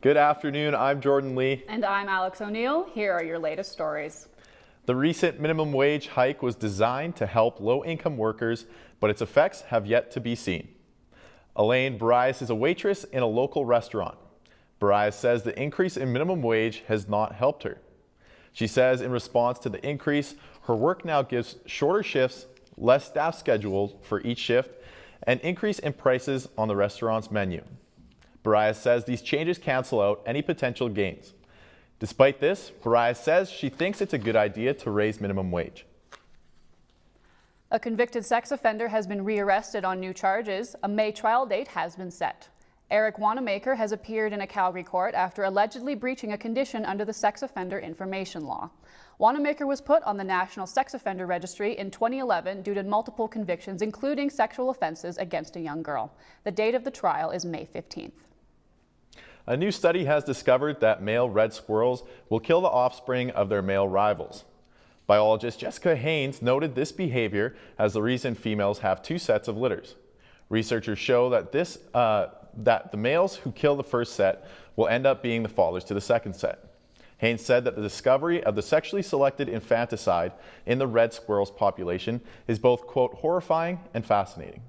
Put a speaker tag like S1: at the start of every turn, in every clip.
S1: Good afternoon, I'm Jordan Lee.
S2: And I'm Alex O'Neill. Here are your latest stories.
S1: The recent minimum wage hike was designed to help low-income workers, but its effects have yet to be seen. Elaine Bryce is a waitress in a local restaurant. Bryce says the increase in minimum wage has not helped her. She says in response to the increase, her work now gives shorter shifts, less staff scheduled for each shift, and increase in prices on the restaurant's menu. Bryce says these changes cancel out any potential gains. Despite this, Bryce says she thinks it's a good idea to raise minimum wage.
S2: A convicted sex offender has been rearrested on new charges. A May trial date has been set. Eric Wanamaker has appeared in a Calgary court after allegedly breaching a condition under the Sex Offender Information Law. Wanamaker was put on the National Sex Offender Registry in 2011 due to multiple convictions, including sexual offenses against a young girl. The date of the trial is May 15th.
S1: A new study has discovered that male red squirrels will kill the offspring of their male rivals. Biologist Jessica Haynes noted this behavior as the reason females have two sets of litters. Researchers show that that the males who kill the first set will end up being the fathers to the second set. Haynes said that the discovery of the sexually selected infanticide in the red squirrels population is both, quote, horrifying and fascinating.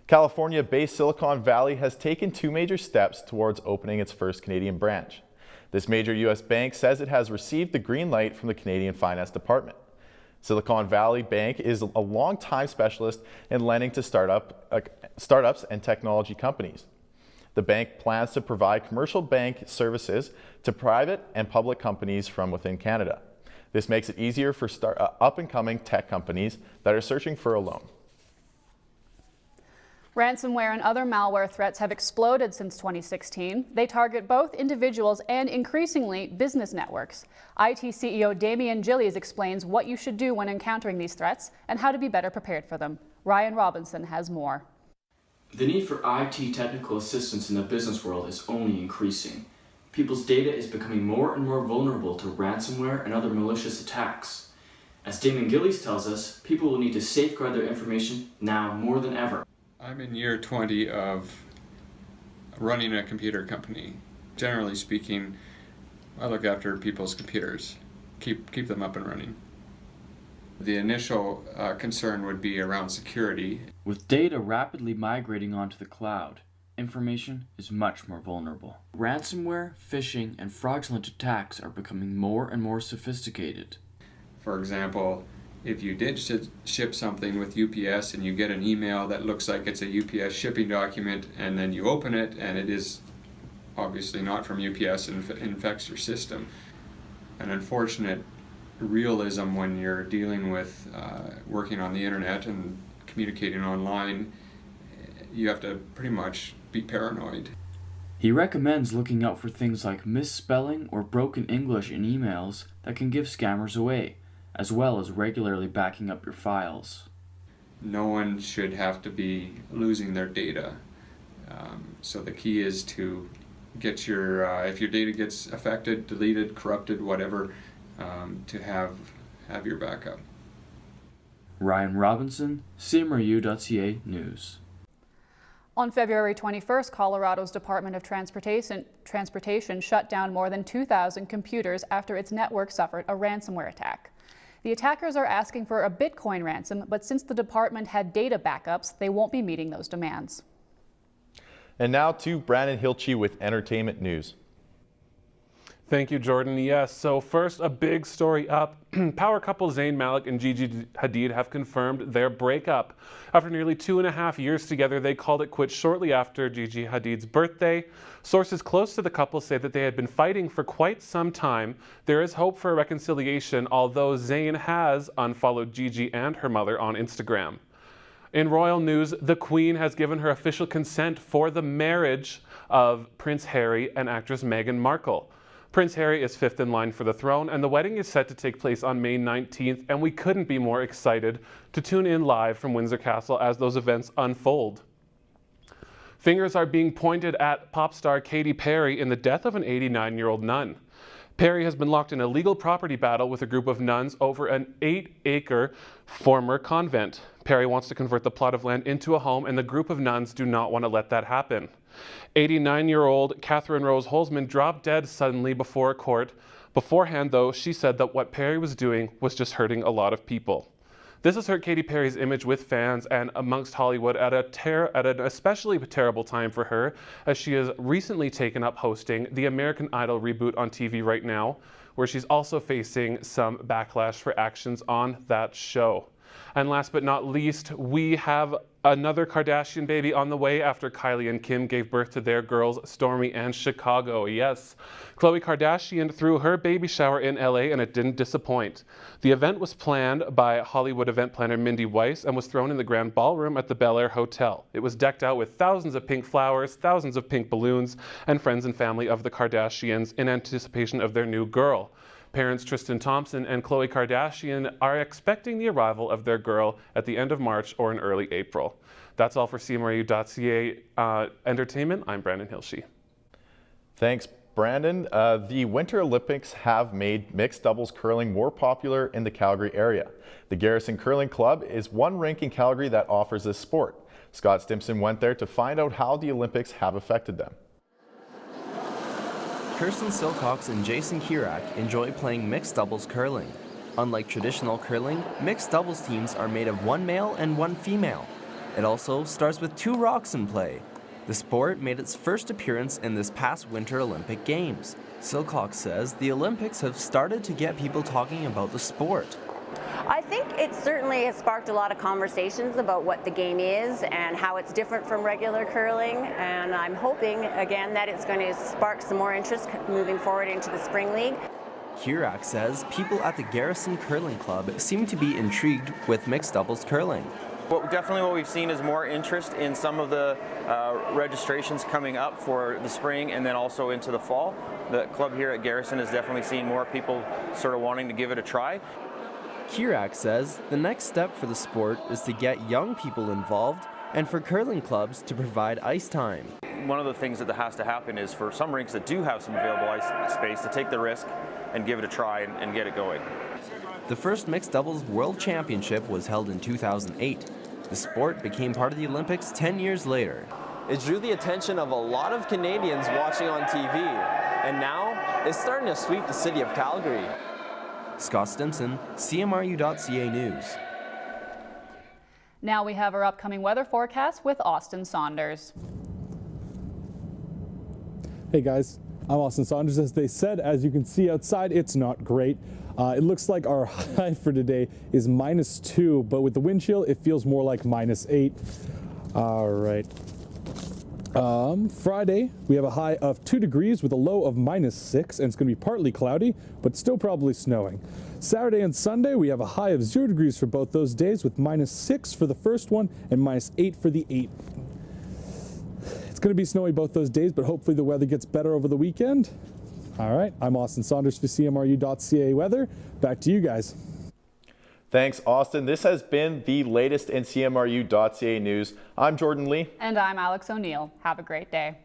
S1: California-based Silicon Valley has taken two major steps towards opening its first Canadian branch. This major U.S. bank says it has received the green light from the Canadian Finance Department. Silicon Valley Bank is a long-time specialist in lending to startups and technology companies. The bank plans to provide commercial bank services to private and public companies from within Canada. This makes it easier for up-and-coming tech companies that are searching for a loan.
S2: Ransomware and other malware threats have exploded since 2016. They target both individuals and increasingly business networks. IT CEO Damien Gillies explains what you should do when encountering these threats and how to be better prepared for them. Ryan Robinson has more.
S3: The need for IT technical assistance in the business world is only increasing. People's data is becoming more and more vulnerable to ransomware and other malicious attacks. As Damien Gillies tells us, people will need to safeguard their information now more than ever.
S4: I'm in year 20 of running a computer company. Generally speaking, I look after people's computers, keep them up and running. The initial concern would be around security.
S5: With data rapidly migrating onto the cloud, information is much more vulnerable. Ransomware, phishing, and fraudulent attacks are becoming more and more sophisticated.
S4: For example, if you did ship something with UPS and you get an email that looks like it's a UPS shipping document, and then you open it and it is obviously not from UPS and infects your system. An unfortunate realism when you're dealing with working on the internet and communicating online, you have to pretty much be paranoid.
S5: He recommends looking out for things like misspelling or broken English in emails that can give scammers away, as well as regularly backing up your files.
S4: No one should have to be losing their data. So the key is to get your, if your data gets affected, deleted, corrupted, whatever, to have your backup.
S5: Ryan Robinson, CMRU.ca News.
S2: On February 21st, Colorado's Department of Transportation shut down more than 2,000 computers after its network suffered a ransomware attack. The attackers are asking for a Bitcoin ransom, but since the department had data backups, they won't be meeting those demands.
S1: And now to Brandon Hilchey with entertainment news.
S6: Thank you, Jordan. Yes, so first, a big story up. Power couple Zayn Malik and Gigi Hadid have confirmed their breakup. After nearly 2.5 years together, they called it quits shortly after Gigi Hadid's birthday. Sources close to the couple say that they had been fighting for quite some time. There is hope for a reconciliation, although Zayn has unfollowed Gigi and her mother on Instagram. In royal news, the Queen has given her official consent for the marriage of Prince Harry and actress Meghan Markle. Prince Harry is fifth in line for the throne, and the wedding is set to take place on May 19th, and we couldn't be more excited to tune in live from Windsor Castle as those events unfold. Fingers are being pointed at pop star Katy Perry in the death of an 89-year-old nun. Perry has been locked in a legal property battle with a group of nuns over an 8-acre former convent. Perry wants to convert the plot of land into a home, and the group of nuns do not want to let that happen. 89-year-old Catherine Rose Holzman dropped dead suddenly before a court. Beforehand, though, she said that what Perry was doing was just hurting a lot of people. This has hurt Katy Perry's image with fans and amongst Hollywood at an especially terrible time for her, as she has recently taken up hosting the American Idol reboot on TV right now, where she's also facing some backlash for actions on that show. And last but not least, we have another Kardashian baby on the way after Kylie and Kim gave birth to their girls, Stormi and Chicago. Yes, Khloe Kardashian threw her baby shower in LA and it didn't disappoint. The event was planned by Hollywood event planner Mindy Weiss and was thrown in the Grand Ballroom at the Bel Air Hotel. It was decked out with thousands of pink flowers, thousands of pink balloons, and friends and family of the Kardashians in anticipation of their new girl. Parents Tristan Thompson and Khloe Kardashian are expecting the arrival of their girl at the end of March or in early April. That's all for CMRU.ca Entertainment. I'm Brandon Hilshey.
S1: Thanks, Brandon. The Winter Olympics have made mixed doubles curling more popular in the Calgary area. The Garrison Curling Club is one rink in Calgary that offers this sport. Scott Stimson went there to find out how the Olympics have affected them.
S7: Kirsten Silcox and Jason Kirak enjoy playing mixed doubles curling. Unlike traditional curling, mixed doubles teams are made of one male and one female. It also starts with 2 rocks in play. The sport made its first appearance in this past Winter Olympic Games. Silcox says the Olympics have started to get people talking about the sport.
S8: I think it certainly has sparked a lot of conversations about what the game is and how it's different from regular curling, and I'm hoping again that it's going to spark some more interest moving forward into the Spring League.
S7: Kirak says people at the Garrison Curling Club seem to be intrigued with mixed doubles curling.
S9: Definitely what we've seen is more interest in some of the registrations coming up for the spring and then also into the fall. The club here at Garrison has definitely seen more people sort of wanting to give it a try.
S7: Kirak says the next step for the sport is to get young people involved and for curling clubs to provide ice time.
S9: One of the things that has to happen is for some rinks that do have some available ice space to take the risk and give it a try and get it going.
S7: The first mixed doubles world championship was held in 2008. The sport became part of the Olympics 10 years later.
S10: It drew the attention of a lot of Canadians watching on TV, and now it's starting to sweep the city of Calgary.
S7: Scott Stimson, CMRU.ca News.
S2: Now we have our upcoming weather forecast with Austin Saunders.
S11: Hey guys, I'm Austin Saunders. As they said, as you can see outside, it's not great. It looks like our high for today is -2, but with the wind chill, it feels more like -8. All right. Friday, we have a high of 2 degrees with a low of -6, and it's going to be partly cloudy, but still probably snowing. Saturday and Sunday, we have a high of 0 degrees for both those days with -6 for the first one and -8 for the 8th. It's going to be snowy both those days, but hopefully the weather gets better over the weekend. All right, I'm Austin Saunders for CMRU.ca Weather. Back to you guys.
S1: Thanks, Austin. This has been the latest in CMRU.ca news. I'm Jordan Lee.
S2: And I'm Alex O'Neill. Have a great day.